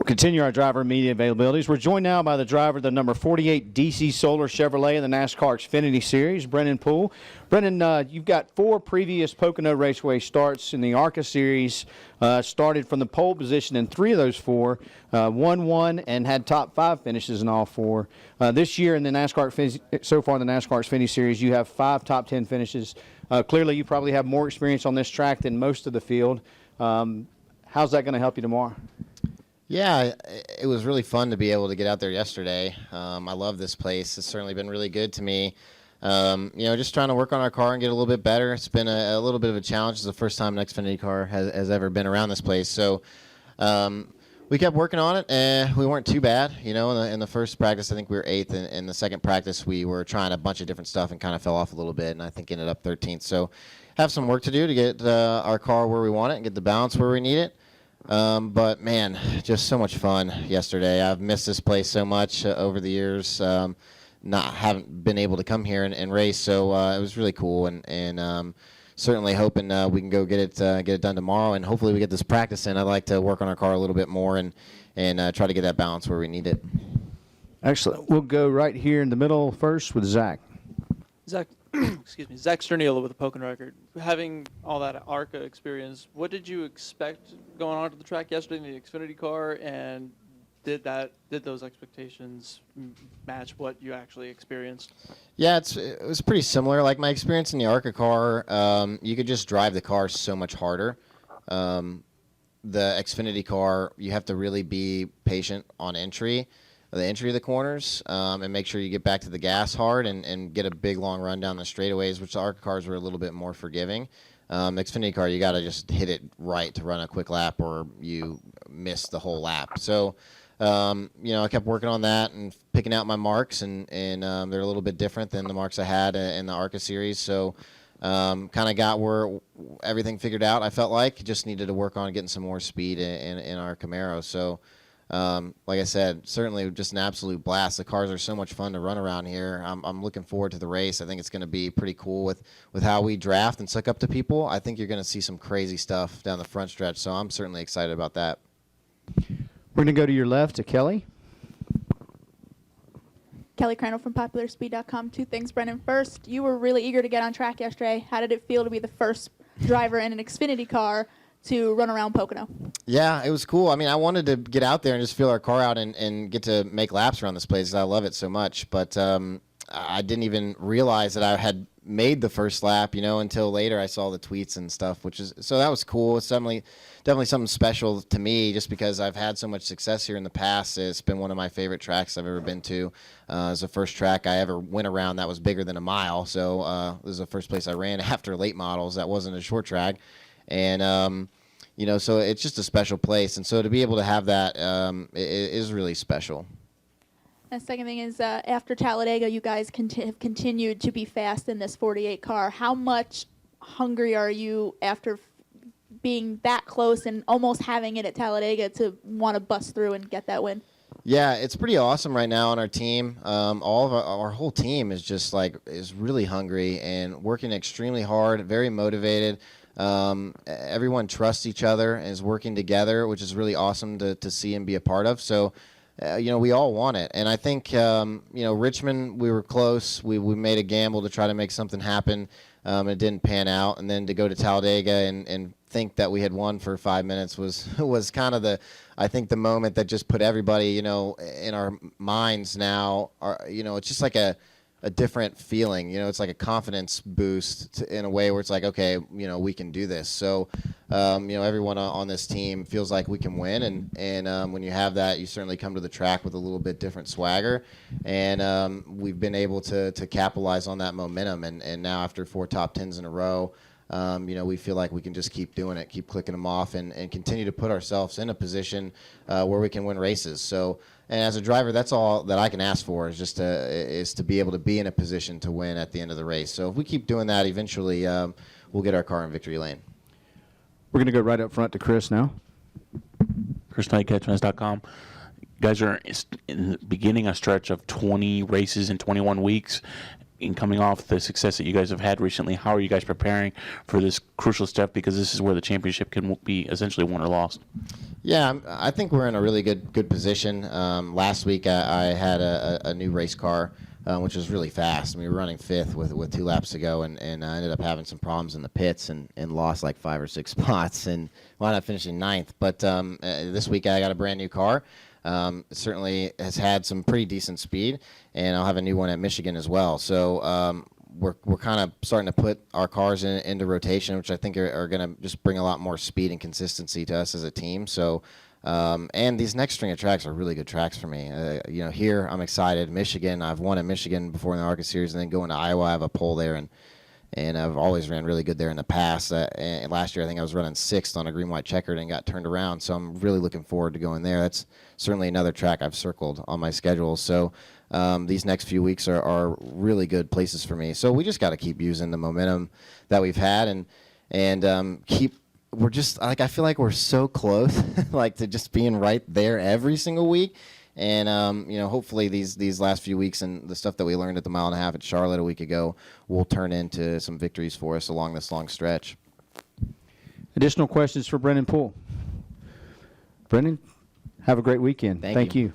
Continue our driver media availabilities. We're joined now by the driver, the number 48 DC Solar Chevrolet in the NASCAR Xfinity Series, Brennan Poole. Brennan, you've got 4 previous Pocono Raceway starts in the ARCA Series. Started from the pole position in 3 of those 4, won and had top 5 finishes in all 4. This year in the NASCAR, so far in the NASCAR Xfinity Series, you have 5 top 10 finishes. Clearly, you probably have more experience on this track than most of the field. How's that going to help you tomorrow? Yeah, it was really fun to be able to get out there yesterday. I love this place. It's certainly been really good to me. Just trying to work on our car and get a little bit better. It's been a little bit of a challenge. It's the first time an Xfinity car has ever been around this place. So we kept working on it, and we weren't too bad. In the first practice, I think we were 8th. In the second practice, we were trying a bunch of different stuff and kind of fell off a little bit, and I think ended up 13th. So have some work to do to get our car where we want it and get the balance where we need it. But man, just so much fun yesterday. I've missed this place so much over the years. Haven't been able to come here and race, so it was really cool. And certainly hoping we can go get it done tomorrow, and hopefully we get this practice in. I'd like to work on our car a little bit more and try to get that balance where we need it. Excellent. We'll go right here in the middle first with Zach. Zach, excuse me, Zach Sterniolo with the Pocono record. Having all that ARCA experience, what did you expect going onto the track yesterday in the Xfinity car, and did those expectations match what you actually experienced? Yeah, it was pretty similar. Like my experience in the ARCA car, you could just drive the car so much harder. The Xfinity car, you have to really be patient on the entry of the corners, and make sure you get back to the gas hard and get a big long run down the straightaways, which the ARCA cars were a little bit more forgiving. Xfinity car, you got to just hit it right to run a quick lap, or you miss the whole lap. So, I kept working on that and picking out my marks, and they're a little bit different than the marks I had in the ARCA series. So, kind of got where everything figured out. I felt like just needed to work on getting some more speed in our Camaro. So. Like I said, certainly just an absolute blast. The cars are so much fun to run around here. I'm looking forward to the race. I think it's going to be pretty cool with how we draft and suck up to people. I think you're going to see some crazy stuff down the front stretch, so I'm certainly excited about that. We're going to go to your left to Kelly. Kelly Crandall from PopularSpeed.com. 2 things, Brennan. First, you were really eager to get on track yesterday. How did it feel to be the first driver in an Xfinity car to run around Pocono? Yeah, it was cool. I mean, I wanted to get out there and just feel our car out and get to make laps around this place. I love it so much. But I didn't even realize that I had made the first lap, until later I saw the tweets and stuff, so that was cool. It's definitely something special to me, just because I've had so much success here in the past. It's been one of my favorite tracks I've ever been to. It was the first track I ever went around that was bigger than a mile. So this is the first place I ran after late models that wasn't a short track. And, so it's just a special place. And so to be able to have that is really special. And the second thing is, after Talladega, you guys have continued to be fast in this 48 car. How much hungry are you after being that close and almost having it at Talladega to want to bust through and get that win? Yeah, it's pretty awesome right now on our team. All of our whole team is just is really hungry and working extremely hard, very motivated. Everyone trusts each other and is working together, which is really awesome to see and be a part of. So, we all want it. And I think, Richmond, we were close. We made a gamble to try to make something happen. It didn't pan out. And then to go to Talladega and think that we had won for 5 minutes was kind of the moment that just put everybody, in our minds now. It's just like a different feeling. It's like a confidence boost in a way where it's like, okay, we can do this. So, everyone on this team feels like we can win. And when you have that, you certainly come to the track with a little bit different swagger. And we've been able to capitalize on that momentum. And now after 4 top 10s in a row, we feel like we can just keep doing it, keep clicking them off, and continue to put ourselves in a position where we can win races. So, and as a driver, that's all that I can ask for, is to be able to be in a position to win at the end of the race. So if we keep doing that, eventually we'll get our car in victory lane. We're going to go right up front to Chris now. Chris Knight, Catchmans.com. You guys are beginning a stretch of 20 races in 21 weeks. In coming off the success that you guys have had recently, how are you guys preparing for this crucial step? Because this is where the championship can be essentially won or lost. Yeah, I think we're in a really good position. Last week I had a new race car, which was really fast. We were running fifth with 2 laps to go, and I ended up having some problems in the pits and lost like 5 or 6 spots and wound up finishing 9th. But this week I got a brand new car. It certainly has had some pretty decent speed, and I'll have a new one at Michigan as well. So we're kind of starting to put our cars into rotation, which I think are going to just bring a lot more speed and consistency to us as a team. So, and these next string of tracks are really good tracks for me. Here I'm excited. Michigan, I've won at Michigan before in the ARCA series, and then going to Iowa, I have a pole there, and I've always ran really good there in the past. And last year, I think I was running 6th on a green-white checkered and got turned around. So I'm really looking forward to going there. That's certainly another track I've circled on my schedule. So these next few weeks are really good places for me. So we just got to keep using the momentum that we've had and keep. We're just like, I feel like we're so close, like to just being right there every single week. And hopefully these last few weeks and the stuff that we learned at the mile and a half at Charlotte a week ago will turn into some victories for us along this long stretch. Additional questions for Brennan Poole. Brennan, have a great weekend. Thank you. you.